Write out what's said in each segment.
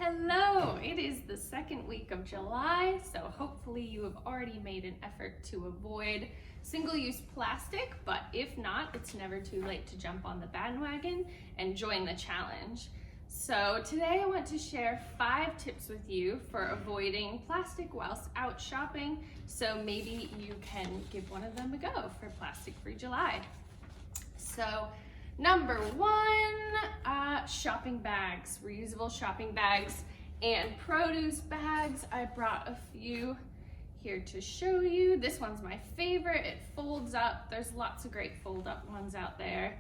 Hello! It is the second week of July, so hopefully you have already made an effort to avoid single-use plastic, but if not, it's never too late to jump on the bandwagon and join the challenge. So today I want to share 5 tips with you for avoiding plastic whilst out shopping, so maybe you can give one of them a go for Plastic-Free July. So number 1, shopping bags, reusable shopping bags and produce bags. I brought a few here to show you. This one's my favorite. It folds up. There's lots of great fold up ones out there.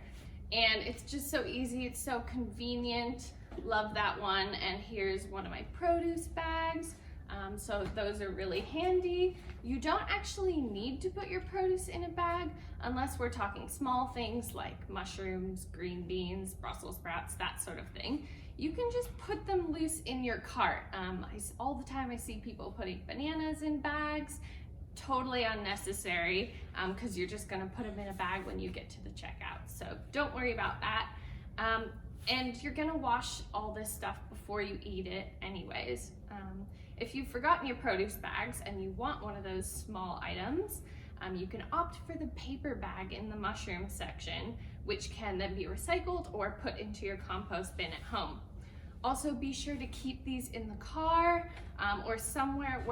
And it's just so easy. It's so convenient. Love that one. And here's one of my produce bags. So those are really handy. You don't actually need to put your produce in a bag unless we're talking small things like mushrooms, green beans, Brussels sprouts, that sort of thing. You can just put them loose in your cart. All the time I see people putting bananas in bags. Totally unnecessary because you're just gonna put them in a bag when you get to the checkout. So don't worry about that. And you're gonna wash all this stuff before you eat it anyways. If you've forgotten your produce bags and you want one of those small items, you can opt for the paper bag in the mushroom section, which can then be recycled or put into your compost bin at home. Also be sure to keep these in the car or somewhere,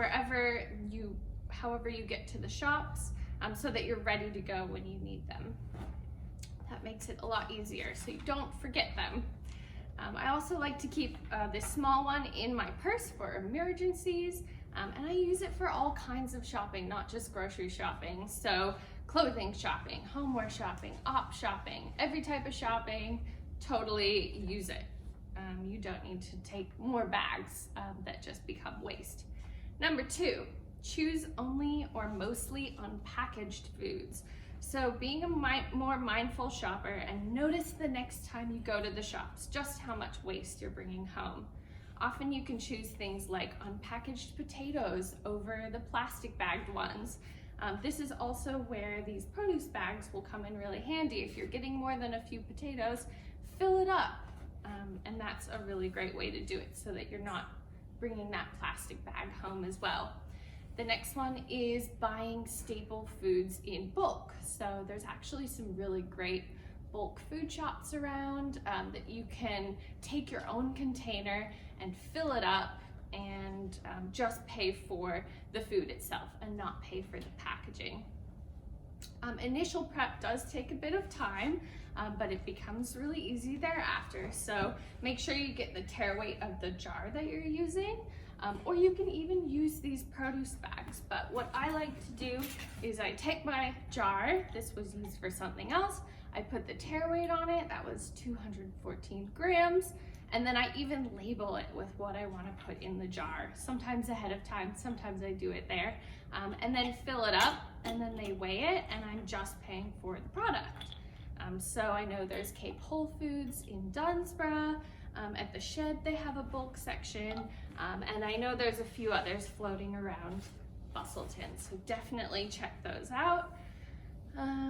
however you get to the shops, so that you're ready to go when you need them. That makes it a lot easier so you don't forget them. I also like to keep this small one in my purse for emergencies, and I use it for all kinds of shopping, not just grocery shopping. So clothing shopping, homeware shopping, op shopping, every type of shopping, totally use it. You don't need to take more bags that just become waste. Number 2, choose only or mostly unpackaged foods. So being a more mindful shopper, and notice the next time you go to the shops just how much waste you're bringing home. Often you can choose things like unpackaged potatoes over the plastic bagged ones. This is also where these produce bags will come in really handy. If you're getting more than a few potatoes, fill it up. And that's a really great way to do it so that you're not bringing that plastic bag home as well. The next one is buying staple foods in bulk. So there's actually some really great bulk food shops around that you can take your own container and fill it up and just pay for the food itself and not pay for the packaging. Initial prep does take a bit of time, but it becomes really easy thereafter. So make sure you get the tare weight of the jar that you're using. Or you can even use these produce bags. But what I like to do is I take my jar, this was used for something else, I put the tare weight on it, that was 214 grams, and then I even label it with what I want to put in the jar, sometimes ahead of time, sometimes I do it there, and then fill it up, and then they weigh it, and I'm just paying for the product. So I know there's Cape Whole Foods in Dunsborough. At the Shed they have a bulk section, and I know there's a few others floating around Busselton, so definitely check those out.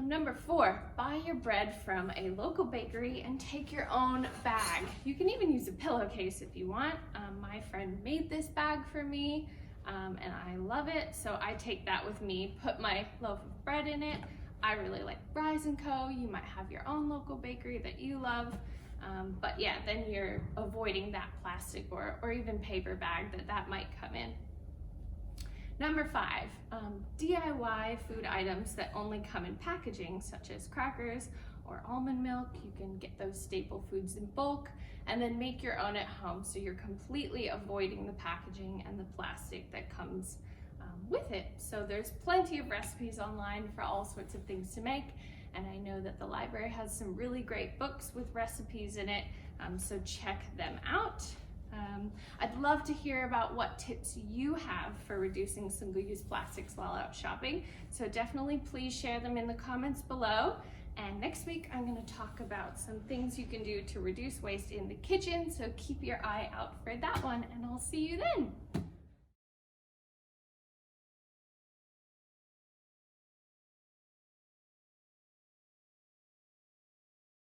Number 4, buy your bread from a local bakery and take your own bag. You can even use a pillowcase if you want. My friend made this bag for me, and I love it, so I take that with me, put my loaf of bread in it. I really like Rise & Co. You might have your own local bakery that you love. But yeah, then you're avoiding that plastic or even paper bag that might come in. Number 5, DIY food items that only come in packaging, such as crackers or almond milk. You can get those staple foods in bulk and then make your own at home, so you're completely avoiding the packaging and the plastic that comes with it. So there's plenty of recipes online for all sorts of things to make. And I know that the library has some really great books with recipes in it, so check them out. I'd love to hear about what tips you have for reducing single-use plastics while out shopping, so definitely please share them in the comments below. And next week I'm going to talk about some things you can do to reduce waste in the kitchen, so keep your eye out for that one, and I'll see you then.